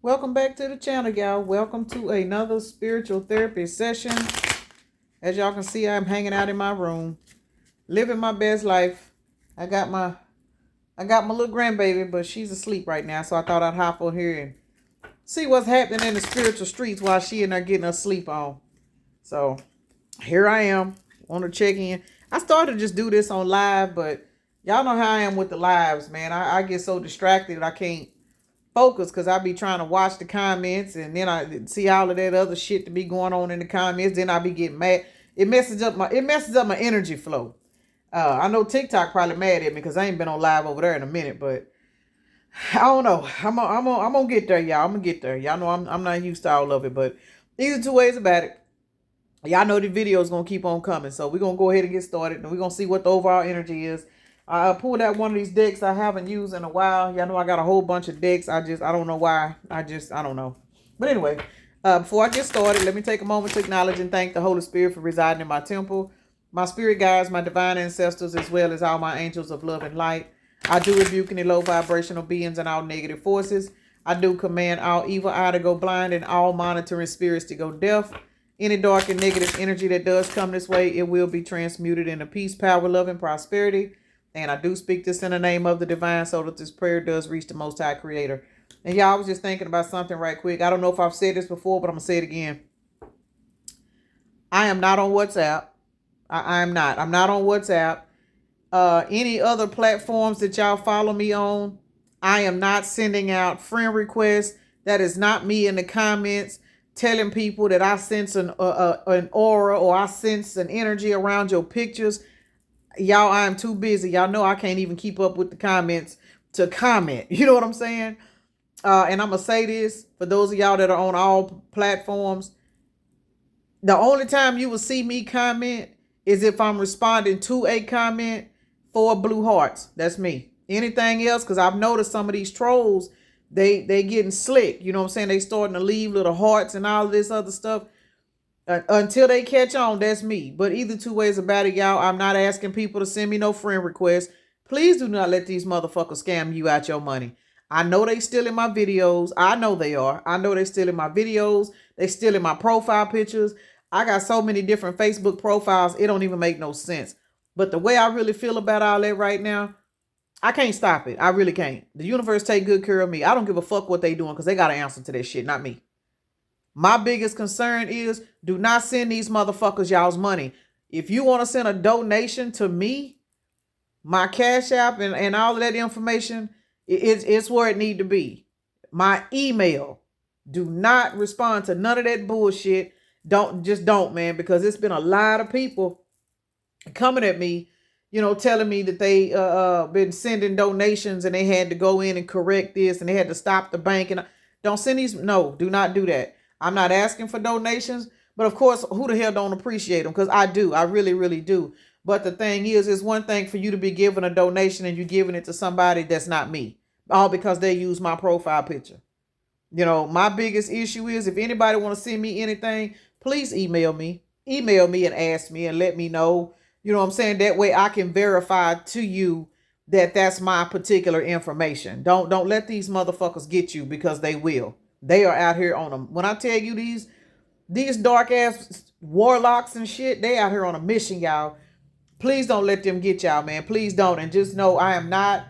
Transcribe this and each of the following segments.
Welcome back to the channel, y'all. Welcome to another spiritual therapy session. As y'all can see, I'm hanging out in my room, living my best life. I got my little grandbaby, but she's asleep right now, so I thought I'd hop on here and see what's happening in the spiritual streets while she and her getting her sleep on. So here I am, want to check in. I started to just do this on live, but y'all know how I am with the lives, man. I get so distracted I can't focus because I be trying to watch the comments, and then I see all of that other shit to be going on in the comments. Then I be getting mad. It messes up my energy flow. I know TikTok probably mad at me because I ain't been on live over there in a minute, but I don't know. I'm gonna get there, y'all. I'm gonna get there. Y'all know I'm not used to all of it, but these are two ways about it. Y'all know the video is gonna keep on coming, so we're gonna go ahead and get started, and we're gonna see what the overall energy is. I pulled out one of these decks I haven't used in a while. Y'all know I got a whole bunch of decks. I don't know why. I don't know. But anyway, before I get started, let me take a moment to acknowledge and thank the Holy Spirit for residing in my temple, my spirit guides, my divine ancestors, as well as all my angels of love and light. I do rebuke any low vibrational beings and all negative forces. I do command all evil eye to go blind and all monitoring spirits to go deaf. Any dark and negative energy that does come this way, it will be transmuted into peace, power, love, and prosperity. And I do speak this in the name of the divine so that this prayer does reach the Most High Creator. And y'all, I was just thinking about something right quick. I don't know if I've said this before, but I'm going to say it again. I am not on WhatsApp. I'm not. I'm not on WhatsApp. Any other platforms that y'all follow me on, I am not sending out friend requests. That is not me in the comments telling people that I sense an aura or I sense an energy around your pictures. Y'all, I am too busy. Y'all know I can't even keep up with the comments to comment. You know what I'm saying? And I'm going to say this for those of y'all that are on all platforms. The only time you will see me comment is if I'm responding to a comment for blue hearts. That's me. Anything else, because I've noticed some of these trolls, they getting slick. You know what I'm saying? They starting to leave little hearts and all this other stuff. Until they catch on, that's me. But either two ways about it, y'all, I'm not asking people to send me no friend requests. Please do not let these motherfuckers scam you out your money. I know they stealing my videos. I know they are. I know they stealing my videos. They stealing my profile pictures. I got so many different Facebook profiles. It don't even make no sense. But the way I really feel about all that right now, I can't stop it. I really can't. The universe take good care of me. I don't give a fuck what they doing because they got to answer to that shit, not me. My biggest concern is do not send these motherfuckers y'all's money. If you want to send a donation to me, my Cash App and all of that information, it's where it need to be. My email. Do not respond to none of that bullshit. Don't, man, because it's been a lot of people coming at me, telling me that they been sending donations and they had to go in and correct this and they had to stop the bank. And don't send these. No, do not do that. I'm not asking for donations, but of course, who the hell don't appreciate them? Because I do. I really, really do. But the thing is, it's one thing for you to be giving a donation and you're giving it to somebody that's not me, all because they use my profile picture. My biggest issue is if anybody want to send me anything, please email me. Email me and ask me and let me know. You know what I'm saying? That way I can verify to you that that's my particular information. Don't let these motherfuckers get you because they will. They are out here on them. When I tell you these dark ass warlocks and shit, they out here on a mission, y'all. Please don't let them get y'all, man. Please don't. And just know I am not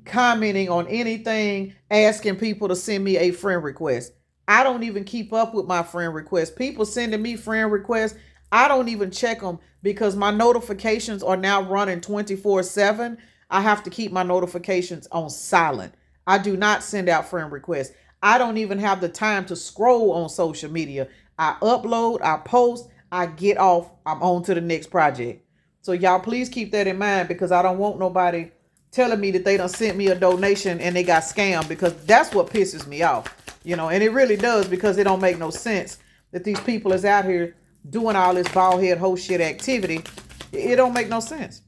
commenting on anything asking people to send me a friend request. I don't even keep up with my friend requests. People sending me friend requests, I don't even check them because my notifications are now running 24/7. I have to keep my notifications on silent. I do not send out friend requests. I don't even have the time to scroll on social media. I upload, I post, I get off, I'm on to the next project. So y'all please keep that in mind because I don't want nobody telling me that they done sent me a donation and they got scammed, because that's what pisses me off. And it really does, because it don't make no sense that these people is out here doing all this bald head whole shit activity. It don't make no sense.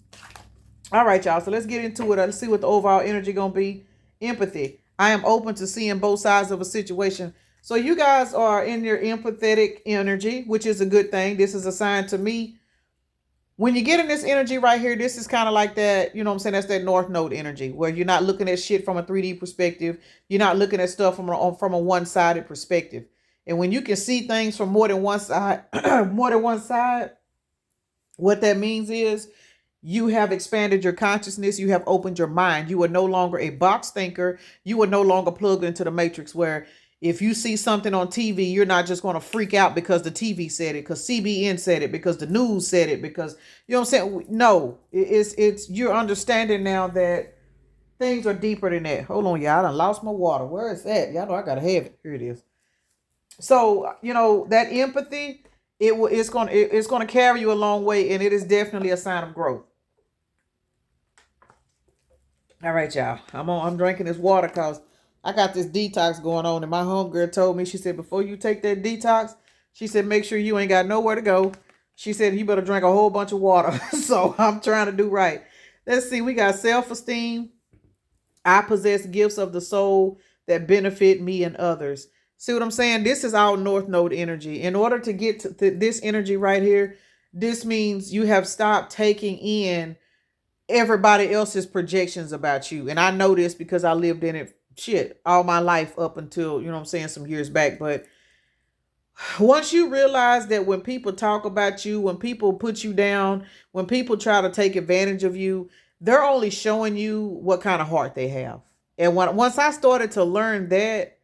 All right, y'all. So let's get into it. Let's see what the overall energy gonna be. Empathy. I am open to seeing both sides of a situation. So you guys are in your empathetic energy, which is a good thing. This is a sign to me When you get in this energy right here, this is kind of like that, you know what I'm saying? That's that North Node energy where you're not looking at shit from a 3D perspective. You're not looking at stuff from a one-sided perspective. And when you can see things from more than one side, more than one side, what that means is you have expanded your consciousness. You have opened your mind. You are no longer a box thinker. You are no longer plugged into the matrix where if you see something on TV, you're not just going to freak out because the TV said it, because CBN said it, because the news said it, because you know what I'm saying? No, it's you're understanding now that things are deeper than that. Hold on, y'all. I done lost my water. Where is that? Y'all know I gotta have it. Here it is. So that empathy, it's gonna carry you a long way, and it is definitely a sign of growth. All right, y'all. I'm drinking this water because I got this detox going on, and my homegirl told me, she said, before you take that detox, she said, make sure you ain't got nowhere to go. She said, you better drink a whole bunch of water. So I'm trying to do right. Let's see. We got self-esteem. I possess gifts of the soul that benefit me and others. See what I'm saying? This is our North Node energy. In order to get to this energy right here, this means you have stopped taking in everybody else's projections about you. And I know this because I lived in it all my life up until, you know what I'm saying, some years back. But once you realize that when people talk about you, when people put you down, when people try to take advantage of you, they're only showing you what kind of heart they have. And once I started to learn that,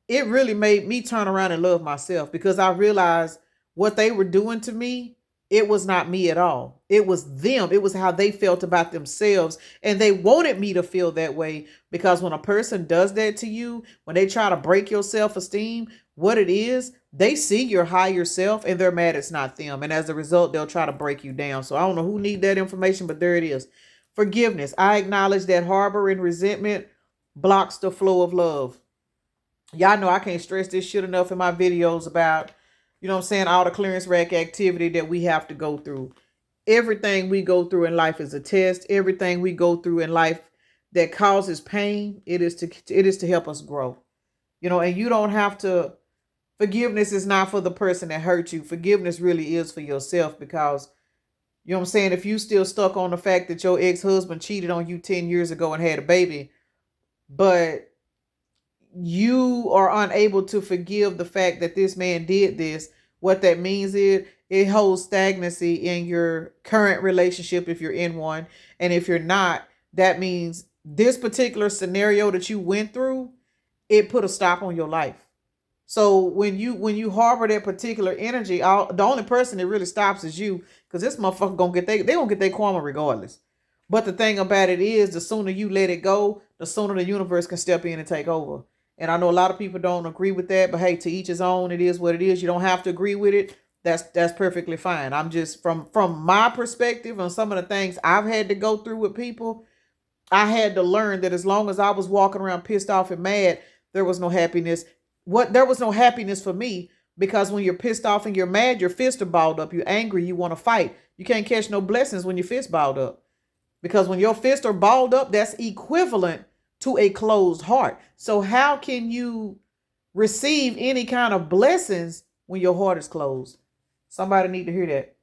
it really made me turn around and love myself, because I realized what they were doing to me, it was not me at all. It was them. It was how they felt about themselves. And they wanted me to feel that way, because when a person does that to you, when they try to break your self-esteem, what it is, they see your higher self and they're mad it's not them. And as a result, they'll try to break you down. So I don't know who need that information, but there it is. Forgiveness. I acknowledge that harboring resentment blocks the flow of love. Y'all know I can't stress this shit enough in my videos about, you know what I'm saying, all the clearance rack activity that we have to go through. Everything we go through in life is a test. Everything we go through in life that causes pain, it is to help us grow. And you don't have to, forgiveness is not for the person that hurt you. Forgiveness really is for yourself, because you know what I'm saying, if you still stuck on the fact that your ex-husband cheated on you 10 years ago and had a baby, but you are unable to forgive the fact that this man did this, what that means is it holds stagnancy in your current relationship if you're in one. And if you're not, that means this particular scenario that you went through, it put a stop on your life. So when you harbor that particular energy, the only person that really stops is you, because this motherfucker they gonna get their karma regardless. But the thing about it is, the sooner you let it go, the sooner the universe can step in and take over. And I know a lot of people don't agree with that, but hey, to each his own. It is what it is. You don't have to agree with it. That's perfectly fine. I'm just from my perspective on some of the things I've had to go through with people. I had to learn that as long as I was walking around pissed off and mad, there was no happiness. There was no happiness for me, because when you're pissed off and you're mad, your fists are balled up. You're angry. You want to fight. You can't catch no blessings when your fists balled up, because when your fists are balled up, that's equivalent to a closed heart. So how can you receive any kind of blessings when your heart is closed? Somebody need to hear that.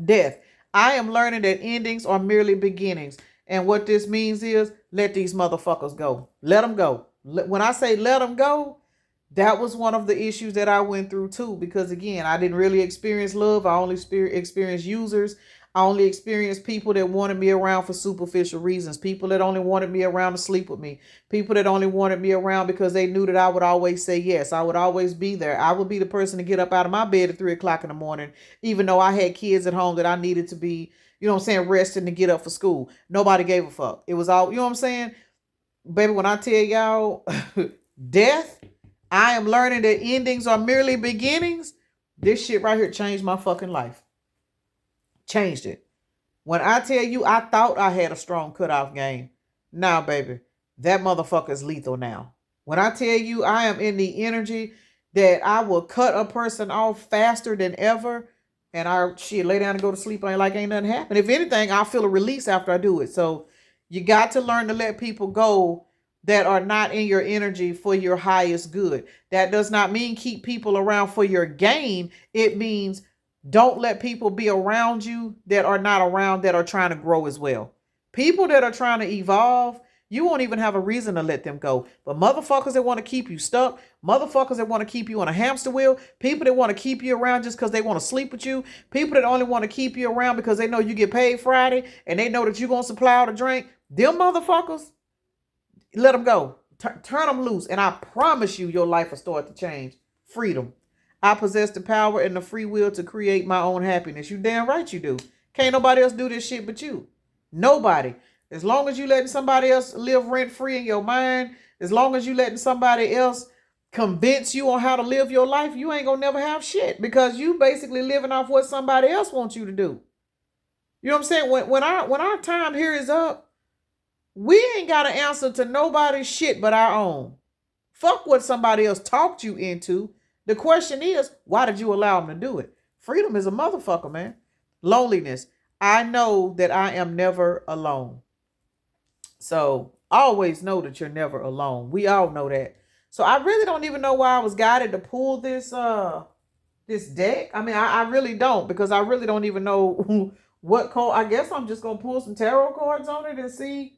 Death. I am learning that endings are merely beginnings. And what this means is, let these motherfuckers go. Let them go. When I say let them go, that was one of the issues that I went through too, because again, I didn't really experience love. I only experienced users. I only experienced people that wanted me around for superficial reasons. People that only wanted me around to sleep with me. People that only wanted me around because they knew that I would always say yes. I would always be there. I would be the person to get up out of my bed at 3:00 in the morning, even though I had kids at home that I needed to be, you know what I'm saying, resting to get up for school. Nobody gave a fuck. It was all, you know what I'm saying? Baby, when I tell y'all death, I am learning that endings are merely beginnings. This shit right here changed my fucking life. Changed it. When I tell you I thought I had a strong cutoff game, nah, baby, that motherfucker is lethal now. When I tell you I am in the energy that I will cut a person off faster than ever, and I lay down and go to sleep like ain't nothing happened. If anything, I'll feel a release after I do it. So you got to learn to let people go that are not in your energy for your highest good. That does not mean keep people around for your gain. It means Don't let people be around you that are not around, that are trying to grow as well. People that are trying to evolve, you won't even have a reason to let them go. But motherfuckers that want to keep you stuck, motherfuckers that want to keep you on a hamster wheel, people that want to keep you around just because they want to sleep with you, people that only want to keep you around because they know you get paid Friday and they know that you're going to supply all the drink, them motherfuckers, let them go. Turn them loose. And I promise you, your life will start to change. Freedom. I possess the power and the free will to create my own happiness. You damn right you do. Can't nobody else do this shit but you. Nobody. As long as you letting somebody else live rent free in your mind, as long as you letting somebody else convince you on how to live your life, you ain't gonna never have shit, because you basically living off what somebody else wants you to do. You know what I'm saying? When our time here is up, we ain't got to answer to nobody's shit but our own. Fuck what somebody else talked you into. The question is, why did you allow them to do it? Freedom is a motherfucker, man. Loneliness. I know that I am never alone. So always know that you're never alone. We all know that. So I really don't even know why I was guided to pull this deck. I mean, I really don't, because I really don't even know what card. I guess I'm just gonna pull some tarot cards on it and see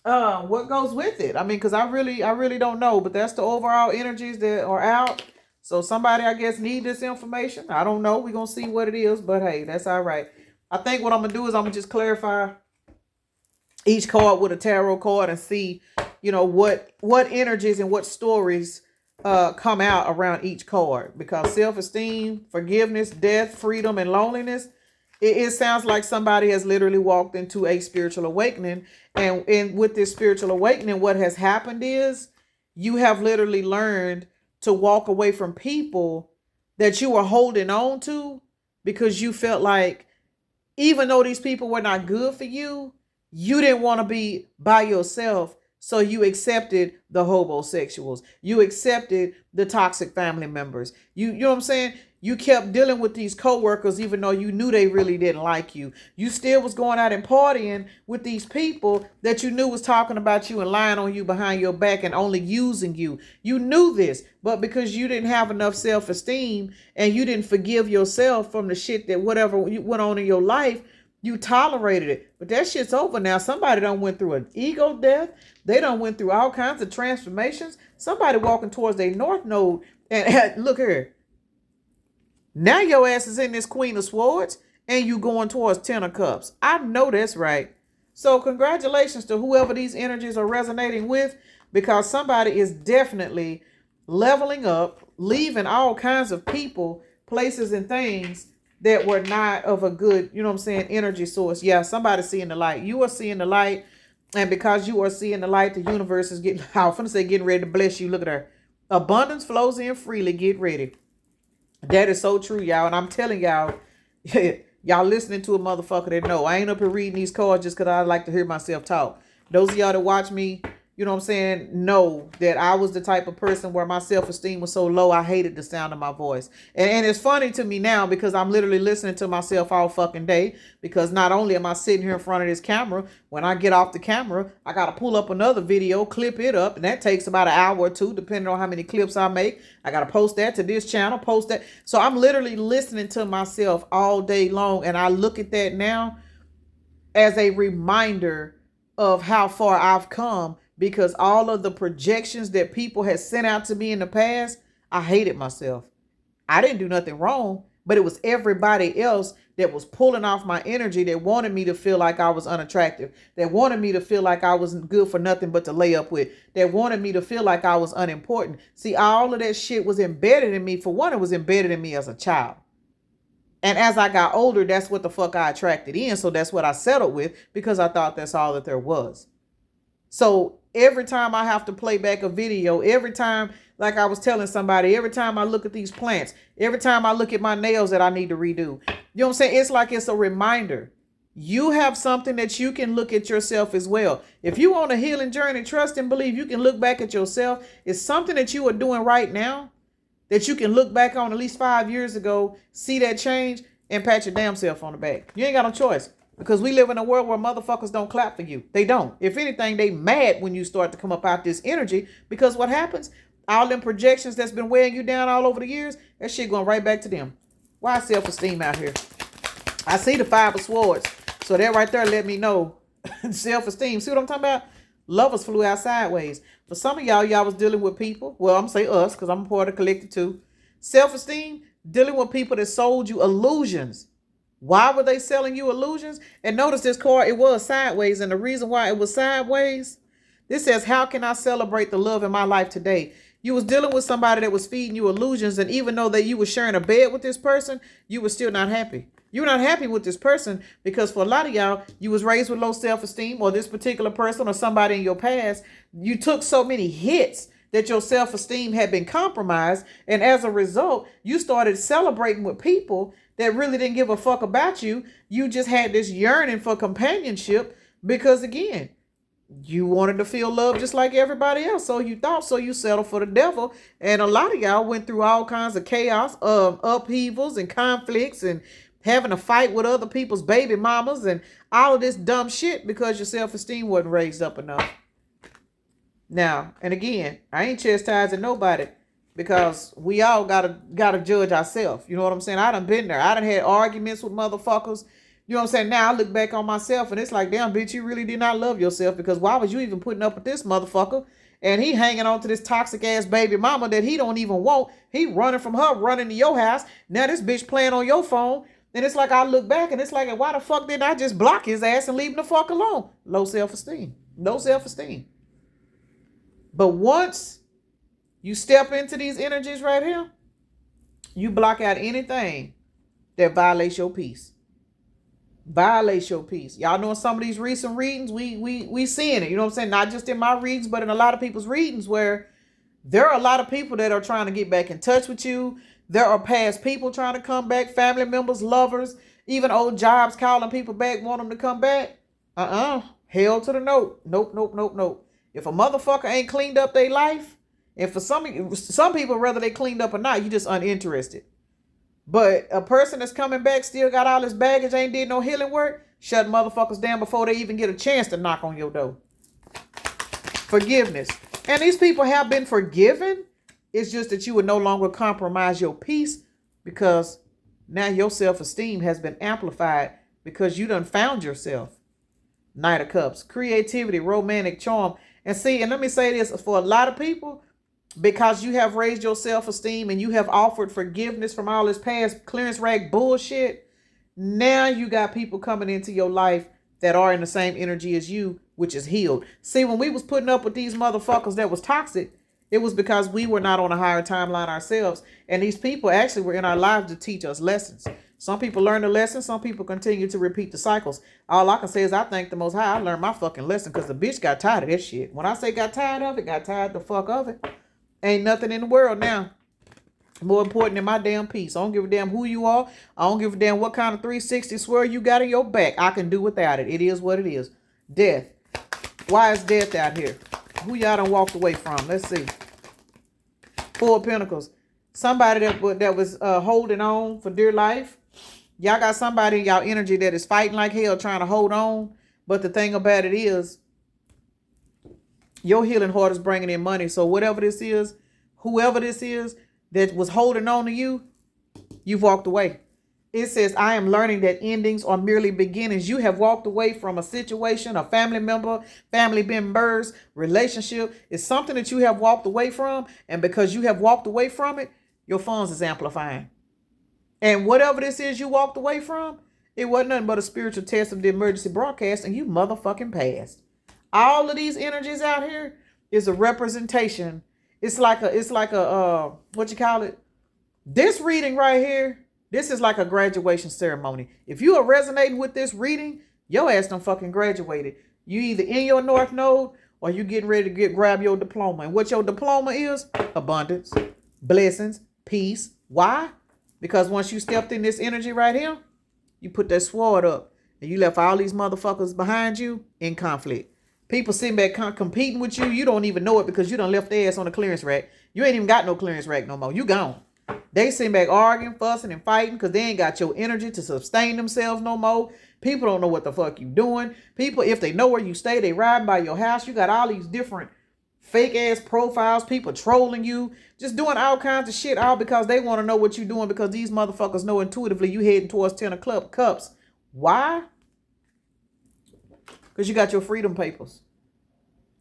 what goes with it. I mean, because I really don't know, but that's the overall energies that are out. So somebody, I guess, need this information. I don't know. We're gonna see what it is, but hey, that's all right. I think what I'm gonna do is I'm gonna just clarify each card with a tarot card and see, what energies and what stories come out around each card. Because self-esteem, forgiveness, death, freedom, and loneliness, it sounds like somebody has literally walked into a spiritual awakening. And with this spiritual awakening, what has happened is you have literally learned to walk away from people that you were holding on to, because you felt like, even though these people were not good for you, you didn't want to be by yourself. So you accepted the homosexuals. You accepted the toxic family members. You know what I'm saying? You kept dealing with these coworkers, even though you knew they really didn't like you. You still was going out and partying with these people that you knew was talking about you and lying on you behind your back and only using you. You knew this, but because you didn't have enough self-esteem and you didn't forgive yourself from the shit that whatever went on in your life, you tolerated it. But that shit's over now. Somebody done went through an ego death. They done went through all kinds of transformations. Somebody walking towards their north node. And look here. Now your ass is in this Queen of Swords and you going towards Ten of Cups. I know that's right. So congratulations to whoever these energies are resonating with, because somebody is definitely leveling up, leaving all kinds of people, places, and things that were not of a good, energy source. Yeah, somebody's seeing the light. You are seeing the light. And because you are seeing the light, the universe is getting ready to bless you. Look at her. Abundance flows in freely. Get ready. That is so true, y'all. And I'm telling y'all, y'all listening to a motherfucker that know. I ain't up here reading these cards just because I like to hear myself talk. Those of y'all that watch me, know that I was the type of person where my self-esteem was so low, I hated the sound of my voice. And it's funny to me now, because I'm literally listening to myself all fucking day, because not only am I sitting here in front of this camera, when I get off the camera, I got to pull up another video, clip it up, and that takes about an hour or two, depending on how many clips I make. I got to post that to this channel, post that. So I'm literally listening to myself all day long, and I look at that now as a reminder of how far I've come, because all of the projections that people had sent out to me in the past, I hated myself. I didn't do nothing wrong, but it was everybody else that was pulling off my energy, that wanted me to feel like I was unattractive, that wanted me to feel like I wasn't good for nothing but to lay up with, that wanted me to feel like I was unimportant. See, all of that shit was embedded in me. For one, it was embedded in me as a child. And as I got older, that's what the fuck I attracted in. So that's what I settled with, because I thought that's all that there was. So every time I have to play back a video, every time, like I was telling somebody, every time I look at these plants, every time I look at my nails that I need to redo, you know what I'm saying? It's like it's a reminder. You have something that you can look at yourself as well. If you on a healing journey, trust and believe, you can look back at yourself. It's something that you are doing right now that you can look back on at least 5 years ago, see that change, and pat your damn self on the back. You ain't got no choice. Because we live in a world where motherfuckers don't clap for you. They don't. If anything, they mad when you start to come up out this energy. Because what happens? All them projections that's been weighing you down all over the years, that shit going right back to them. Why self-esteem out here? I see the 5 of swords. So that right there let me know self-esteem. See what I'm talking about? Lovers flew out sideways. For some of y'all was dealing with people. Well, I'm going to say us because I'm a part of the collective too. Self-esteem, dealing with people that sold you illusions. Why were they selling you illusions? And notice this card, it was sideways. And the reason why it was sideways, this says, how can I celebrate the love in my life today? You was dealing with somebody that was feeding you illusions. And even though that you were sharing a bed with this person, you were still not happy. You're not happy with this person because for a lot of y'all, you was raised with low self-esteem, or this particular person or somebody in your past, you took so many hits that your self-esteem had been compromised. And as a result, you started celebrating with people that really didn't give a fuck about you. You just had this yearning for companionship because, again, you wanted to feel love just like everybody else. So you thought, so you settled for the devil. And a lot of y'all went through all kinds of chaos, upheavals and conflicts and having to fight with other people's baby mamas and all of this dumb shit because your self-esteem wasn't raised up enough. Now, and again, I ain't chastising nobody because we all gotta judge ourselves. You know what I'm saying? I done been there. I done had arguments with motherfuckers. You know what I'm saying? Now I look back on myself and it's like, damn, bitch, you really did not love yourself because why was you even putting up with this motherfucker? And he hanging on to this toxic ass baby mama that he don't even want. He running from her, running to your house. Now this bitch playing on your phone. And it's like I look back and it's like, why the fuck didn't I just block his ass and leave him the fuck alone? Low self-esteem. No self-esteem. But once you step into these energies right here, you block out anything that violates your peace. Violates your peace. Y'all know in some of these recent readings, we seeing it. You know what I'm saying? Not just in my readings, but in a lot of people's readings where there are a lot of people that are trying to get back in touch with you. There are past people trying to come back, family members, lovers, even old jobs calling people back, want them to come back. Hell to the no. Nope. If a motherfucker ain't cleaned up their life, and for some people, whether they cleaned up or not, you just uninterested. But a person that's coming back still got all this baggage, ain't did no healing work, shut motherfuckers down before they even get a chance to knock on your door. Forgiveness. And these people have been forgiven. It's just that you would no longer compromise your peace because now your self-esteem has been amplified because you done found yourself. Knight of Cups, creativity, romantic charm. And see, and let me say this, for a lot of people, because you have raised your self-esteem and you have offered forgiveness from all this past clearance rag bullshit, now you got people coming into your life that are in the same energy as you, which is healed. See, when we was putting up with these motherfuckers that was toxic, it was because we were not on a higher timeline ourselves. And these people actually were in our lives to teach us lessons. Some people learn the lesson. Some people continue to repeat the cycles. All I can say is I thank the Most High I learned my fucking lesson because the bitch got tired of this shit. When I say got tired of it, got tired the fuck of it. Ain't nothing in the world now more important than my damn peace. I don't give a damn who you are. I don't give a damn what kind of 360 swear you got in your back. I can do without it. It is what it is. Death. Why is death out here? Who y'all done walked away from? Let's see. 4 of Pentacles. Somebody that was holding on for dear life. Y'all got somebody in y'all energy that is fighting like hell trying to hold on. But the thing about it is, your healing heart is bringing in money. So whatever this is, whoever this is that was holding on to you, you've walked away. It says, I am learning that endings are merely beginnings. You have walked away from a situation, a family member, family members, relationship. It's something that you have walked away from. And because you have walked away from it, your funds is amplifying. And whatever this is you walked away from, it wasn't nothing but a spiritual test of the emergency broadcast and you motherfucking passed. All of these energies out here is a representation. It's like a what you call it? This reading right here, this is like a graduation ceremony. If you are resonating with this reading, your ass done fucking graduated. You either in your North Node or you getting ready to grab your diploma. And what your diploma is? Abundance, blessings, peace. Why? Because once you stepped in this energy right here, you put that sword up and you left all these motherfuckers behind you in conflict. People sitting back competing with you. You don't even know it because you done left their ass on the clearance rack. You ain't even got no clearance rack no more. You gone. They sitting back arguing, fussing, and fighting because they ain't got your energy to sustain themselves no more. People don't know what the fuck you doing. People, if they know where you stay, they riding by your house. You got all these different fake ass profiles, people trolling you, just doing all kinds of shit, all because they want to know what you're doing, because these motherfuckers know intuitively you heading towards 10 of cups. Why? Because you got your freedom papers.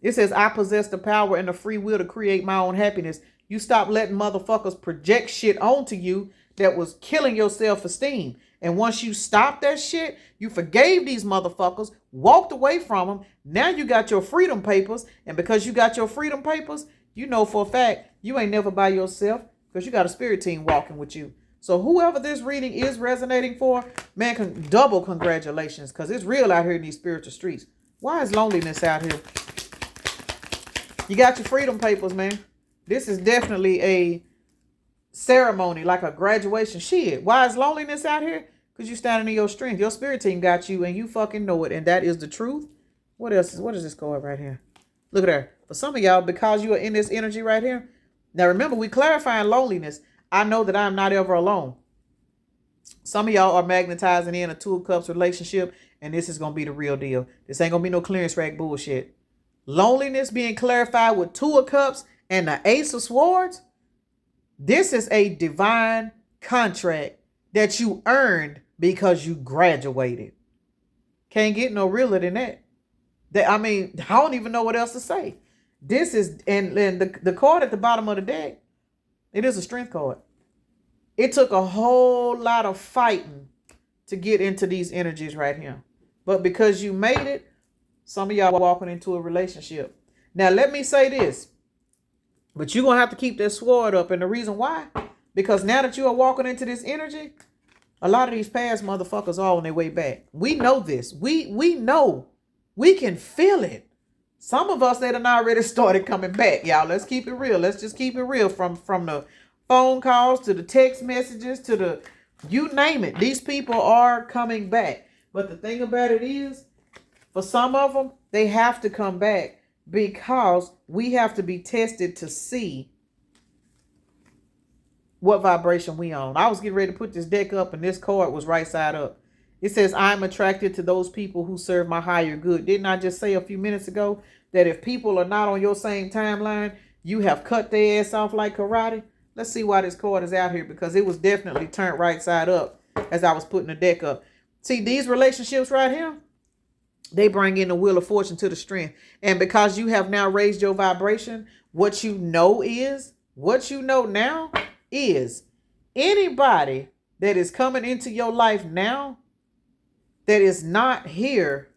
It says, I possess the power and the free will to create my own happiness. You stop letting motherfuckers project shit onto you that was killing your self-esteem. And once you stop that shit, you forgave these motherfuckers, walked away from them. Now you got your freedom papers. And because you got your freedom papers, you know for a fact you ain't never by yourself, because you got a spirit team walking with you. So whoever this reading is resonating for, man, double congratulations, because it's real out here in these spiritual streets. Why is loneliness out here? You got your freedom papers, man. This is definitely a ceremony, like a graduation. Shit. Why is loneliness out here? Because you standing in your strength. Your spirit team got you, and you fucking know it. And that is the truth. What else? What is this card right here? Look at her. For some of y'all, because you are in this energy right here. Now remember, we clarifying loneliness. I know that I'm not ever alone. Some of y'all are magnetizing in a Two of Cups relationship, and this is going to be the real deal. This ain't going to be no clearance rack bullshit. Loneliness being clarified with Two of Cups and the Ace of Swords. This is a divine contract that you earned because you graduated. Can't get no realer than that. I mean, I don't even know what else to say. This is, and the card at the bottom of the deck, it is a strength card. It took a whole lot of fighting to get into these energies right here. But because you made it, some of y'all are walking into a relationship. Now, let me say this. But you're going to have to keep that sword up. And the reason why, because now that you are walking into this energy, a lot of these past motherfuckers are on their way back. We know this. We know. We can feel it. Some of us that have already started coming back, y'all. Let's keep it real. Let's just keep it real. From the phone calls to the text messages to the, you name it. These people are coming back. But the thing about it is, for some of them, they have to come back because we have to be tested to see what vibration we on. I was getting ready to put this deck up, and this card was right side up. It says, I'm attracted to those people who serve my higher good. Didn't I just say a few minutes ago that if people are not on your same timeline, you have cut their ass off like karate? Let's see why this card is out here, because it was definitely turned right side up as I was putting the deck up. See, these relationships right here, they bring in the wheel of fortune to the strength. And because you have now raised your vibration, what you know now is anybody that is coming into your life now that is not here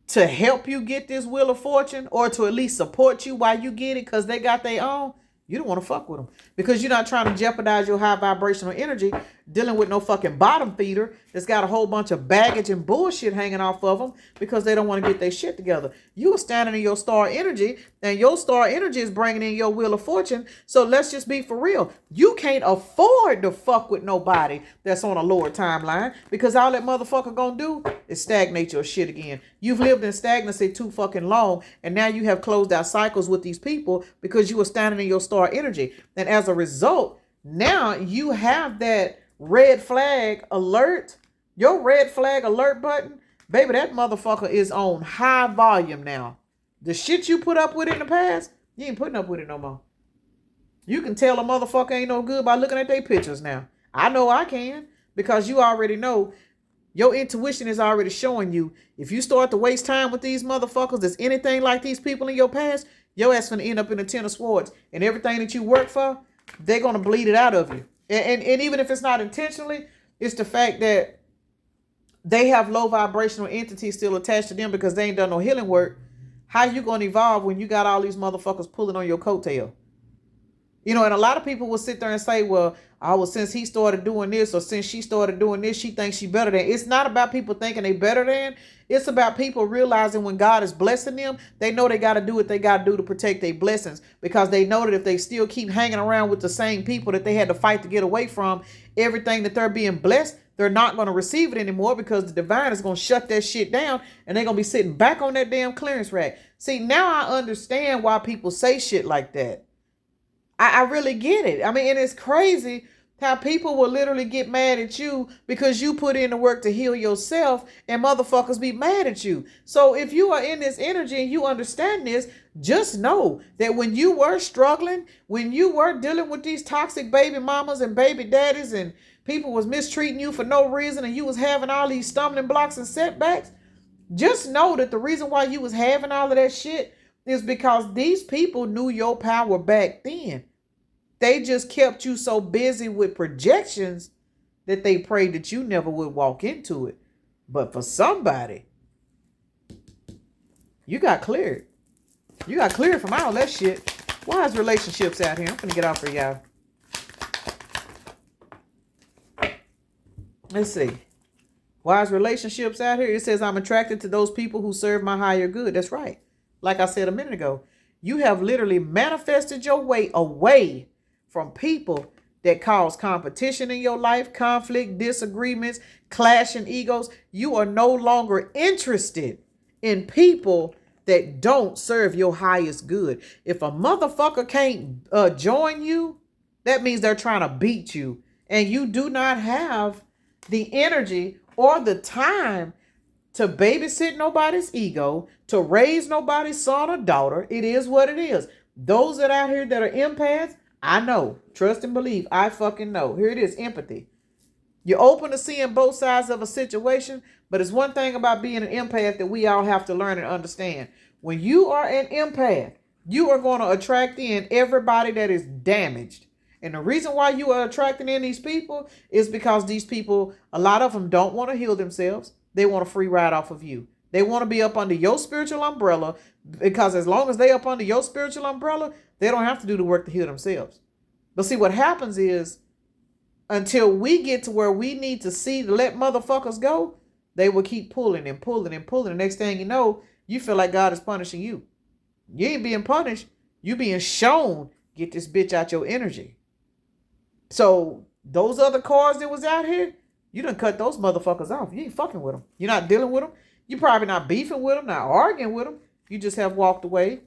to help you get this wheel of fortune, or to at least support you while you get it because they got their own, you don't want to fuck with them, because you're not trying to jeopardize your high vibrational energy dealing with no fucking bottom feeder that's got a whole bunch of baggage and bullshit hanging off of them because they don't want to get their shit together. You are standing in your star energy, and your star energy is bringing in your wheel of fortune. So let's just be for real. You can't afford to fuck with nobody that's on a lower timeline, because all that motherfucker gonna do is stagnate your shit again. You've lived in stagnancy too fucking long, and now you have closed out cycles with these people because you were standing in your star energy. And as a result, now you have that red flag alert. Your red flag alert button, baby, that motherfucker is on high volume now. The shit you put up with in the past, you ain't putting up with it no more. You can tell a motherfucker ain't no good by looking at their pictures now. I know I can, because you already know. Your intuition is already showing you, if you start to waste time with these motherfuckers that's anything like these people in your past, your ass gonna end up in a 10 of swords. And everything that you work for, they're gonna bleed it out of you. And even if it's not intentionally, it's the fact that they have low vibrational entities still attached to them because they ain't done no healing work. How you going to evolve when you got all these motherfuckers pulling on your coattail? You know, and a lot of people will sit there and say, well, since he started doing this, or since she started doing this, she thinks she better than. It's not about people thinking they better than. It's about people realizing when God is blessing them, they know they got to do what they got to do to protect their blessings, because they know that if they still keep hanging around with the same people that they had to fight to get away from, everything that they're being blessed, they're not going to receive it anymore, because the divine is going to shut that shit down, and they're going to be sitting back on that damn clearance rack. See, now I understand why people say shit like that. I really get it. I mean, and it's crazy how people will literally get mad at you because you put in the work to heal yourself, and motherfuckers be mad at you. So if you are in this energy and you understand this, Just know that when you were struggling, when you were dealing with these toxic baby mamas and baby daddies and people was mistreating you for no reason and you was having all these stumbling blocks and setbacks, just know that the reason why you was having all of that shit is because these people knew your power back then. They just kept you so busy with projections that they prayed that you never would walk into it. But for somebody, you got cleared. You got cleared from all that shit. Why is relationships out here? I'm gonna get off for y'all. Let's see. Why is relationships out here? It says I'm attracted to those people who serve my higher good. That's right. Like I said a minute ago, you have literally manifested your way away from people that cause competition in your life, conflict, disagreements, clashing egos. You are no longer interested in people that don't serve your highest good. If a motherfucker can't join you, that means they're trying to beat you. And you do not have the energy or the time to babysit nobody's ego, to raise nobody's son or daughter. It is what it is. Those that out here that are empaths, I know. Trust and believe. I fucking know. Here it is, empathy. You're open to seeing both sides of a situation, but it's one thing about being an empath that we all have to learn and understand. When you are an empath, you are going to attract in everybody that is damaged. And the reason why you are attracting in these people is because these people, a lot of them don't want to heal themselves. They want a free ride off of you. They want to be up under your spiritual umbrella, because as long as they up under your spiritual umbrella, they don't have to do the work to heal themselves. But see, what happens is, until we get to where we need to see to let motherfuckers go, they will keep pulling and pulling and pulling. The next thing you know, you feel like God is punishing you. You ain't being punished. You being shown, get this bitch out your energy. So those other cards that was out here, you done cut those motherfuckers off. You ain't fucking with them. You're not dealing with them. You probably not beefing with them, not arguing with them. You just have walked away,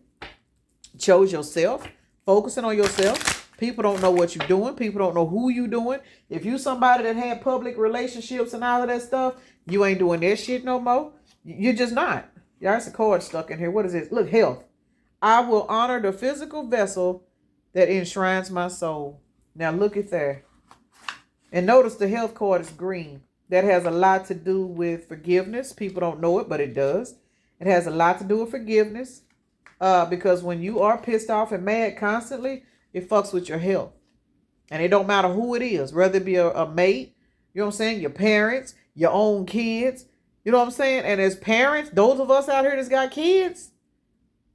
chose yourself, focusing on yourself. People don't know what you're doing. People don't know who you doing. If you somebody that had public relationships and all of that stuff, you ain't doing that shit no more. You're just not. Yeah, there's a card stuck in here. What is this? Look, health. I will honor the physical vessel that enshrines my soul. Now look at there. And notice the health card is green. That has a lot to do with forgiveness. People don't know it, but it does. It has a lot to do with forgiveness. Because when you are pissed off and mad constantly, it fucks with your health. And it don't matter who it is, whether it be a mate, you know what I'm saying, your parents, your own kids, you know what I'm saying? And as parents, those of us out here that's got kids,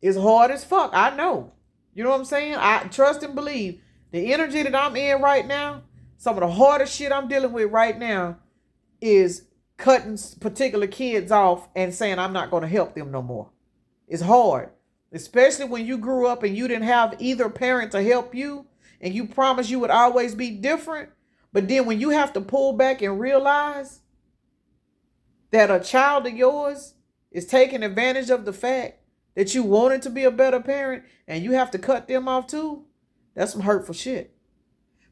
it's hard as fuck. I know. You know what I'm saying? I trust and believe. The energy that I'm in right now, some of the hardest shit I'm dealing with right now is cutting particular kids off and saying I'm not going to help them no more. It's hard. Especially when you grew up and you didn't have either parent to help you and you promised you would always be different. But then when you have to pull back and realize that a child of yours is taking advantage of the fact that you wanted to be a better parent and you have to cut them off too, that's some hurtful shit.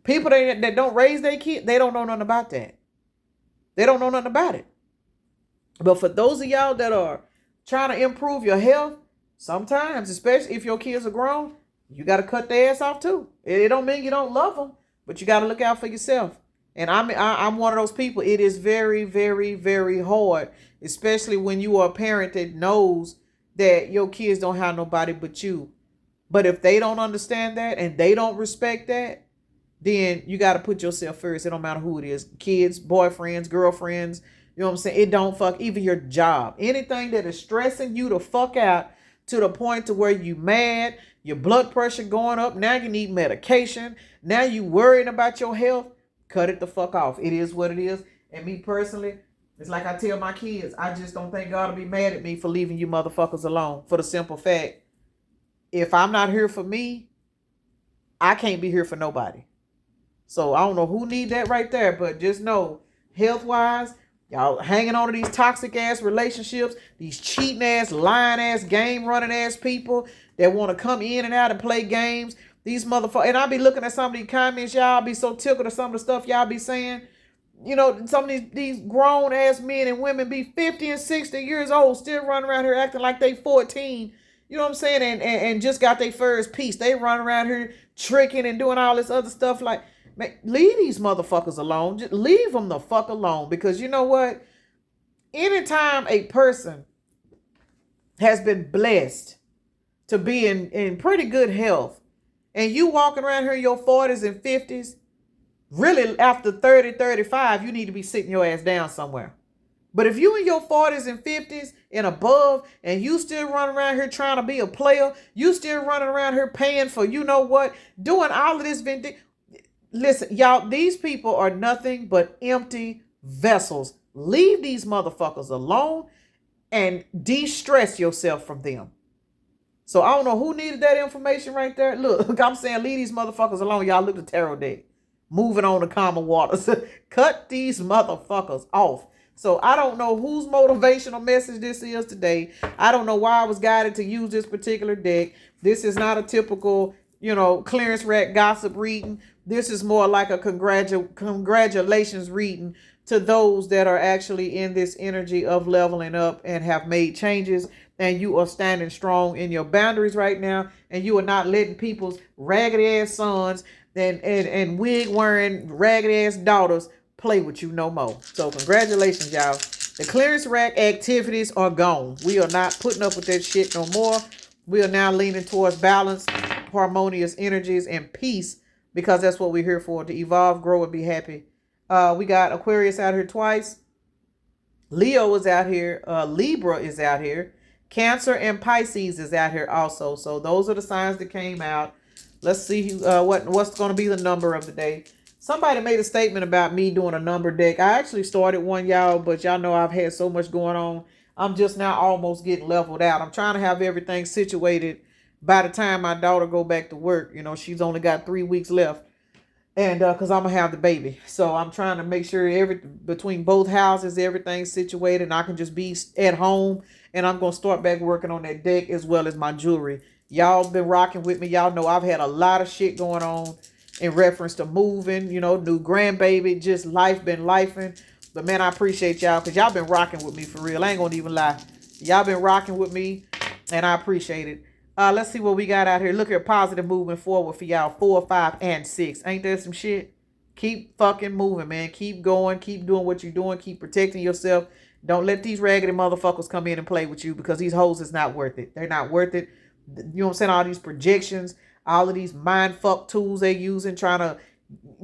People that don't raise their kids, they don't know nothing about that. They don't know nothing about it. But for those of y'all that are trying to improve your health, sometimes, especially if your kids are grown, you got to cut their ass off too. It don't mean you don't love them, but you got to look out for yourself. And I'm one of those people. It is very, very, very hard, especially when you are a parent that knows that your kids don't have nobody but you. But if they don't understand that and they don't respect that, then you got to put yourself first. It don't matter who it is. Kids, boyfriends, girlfriends, you know what I'm saying? It don't fuck, even your job. Anything that is stressing you to fuck out to the point to where you mad, your blood pressure going up, now you need medication, now you worrying about your health, cut it the fuck off. It is what it is. And me personally, it's like I tell my kids, I just don't think God will be mad at me for leaving you motherfuckers alone. For the simple fact, if I'm not here for me, I can't be here for nobody. So I don't know who need that right there, but just know, health-wise, y'all hanging on to these toxic ass relationships, these cheating ass, lying ass, game running ass people that want to come in and out and play games. These motherfuckers, and I be looking at some of these comments, y'all be so tickled at some of the stuff y'all be saying. You know, some of these grown ass men and women be 50 and 60 years old, still running around here acting like they 14. you know what I'm saying, and just got their first piece. They run around here tricking and doing all this other stuff. Like, man, leave these motherfuckers alone. Just leave them the fuck alone. Because you know what? Anytime a person has been blessed to be in pretty good health, and you walking around here in your 40s and 50s, really after 30, 35, you need to be sitting your ass down somewhere. But if you in your 40s and 50s and above, and you still running around here trying to be a player, you still running around here paying for you know what, doing all of this listen, y'all, these people are nothing but empty vessels. Leave these motherfuckers alone and de-stress yourself from them. So I don't know who needed that information right there. Look, I'm saying leave these motherfuckers alone. Y'all look at the tarot deck. Moving on to common waters. Cut these motherfuckers off. So I don't know whose motivational message this is today. I don't know why I was guided to use this particular deck. This is not a typical, clearance rack gossip reading. This is more like a congratulations reading to those that are actually in this energy of leveling up and have made changes, and you are standing strong in your boundaries right now, and you are not letting people's raggedy ass sons and wig wearing raggedy ass daughters play with you no more. So congratulations, y'all. The clearance rack activities are gone. We are not putting up with that shit no more. We are now leaning towards balance, harmonious energies, and peace, because that's what we're here for, to evolve, grow, and be happy. We got Aquarius out here twice. Leo is out here. Libra is out here. Cancer and Pisces is out here also. So those are the signs that came out. Let's see what's going to be the number of the day. Somebody made a statement about me doing a number deck. I actually started one, y'all, but y'all know I've had so much going on. I'm just now almost getting leveled out. I'm trying to have everything situated by the time my daughter go back to work. She's only got 3 weeks left. And because I'm going to have the baby. So I'm trying to make sure between both houses, everything's situated, and I can just be at home. And I'm going to start back working on that deck as well as my jewelry. Y'all been rocking with me. Y'all know I've had a lot of shit going on in reference to moving, new grandbaby, just life been lifing. But man, I appreciate y'all, because y'all been rocking with me for real. I ain't gonna even lie. Y'all been rocking with me, and I appreciate it. Let's see what we got out here. Look at positive movement forward for y'all. 4, 5, and 6. Ain't that some shit? Keep fucking moving, man. Keep going. Keep doing what you're doing. Keep protecting yourself. Don't let these raggedy motherfuckers come in and play with you, because these hoes is not worth it. They're not worth it. You know what I'm saying? All these projections, all of these mind fuck tools they using, trying to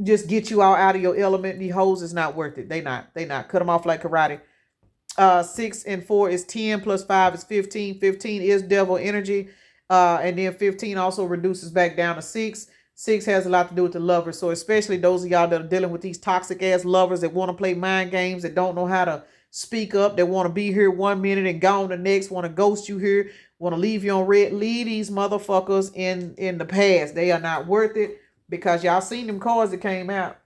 just get you all out of your element. These hoes is not worth it. They not. Cut them off like karate. 6 and 4 is 10 plus 5 is 15. 15 is devil energy. And then 15 also reduces back down to 6. 6 has a lot to do with the lovers. So especially those of y'all that are dealing with these toxic ass lovers that want to play mind games, that don't know how to speak up, that want to be here 1 minute and gone the next, want to ghost you here, want to leave you on red. Leave these motherfuckers in the past. They are not worth it, because y'all seen them cards that came out.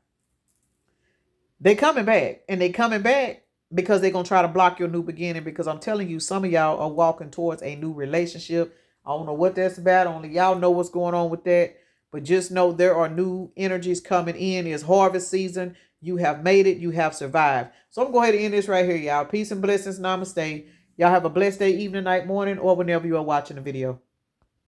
They coming back, and they coming back because they're going to try to block your new beginning, because I'm telling you, some of y'all are walking towards a new relationship. I don't know what that's about. Only y'all know what's going on with that. But just know there are new energies coming in. It's harvest season. You have made it. You have survived. So I'm going to go ahead and end this right here, y'all. Peace and blessings. Namaste. Y'all have a blessed day, evening, night, morning, or whenever you are watching the video.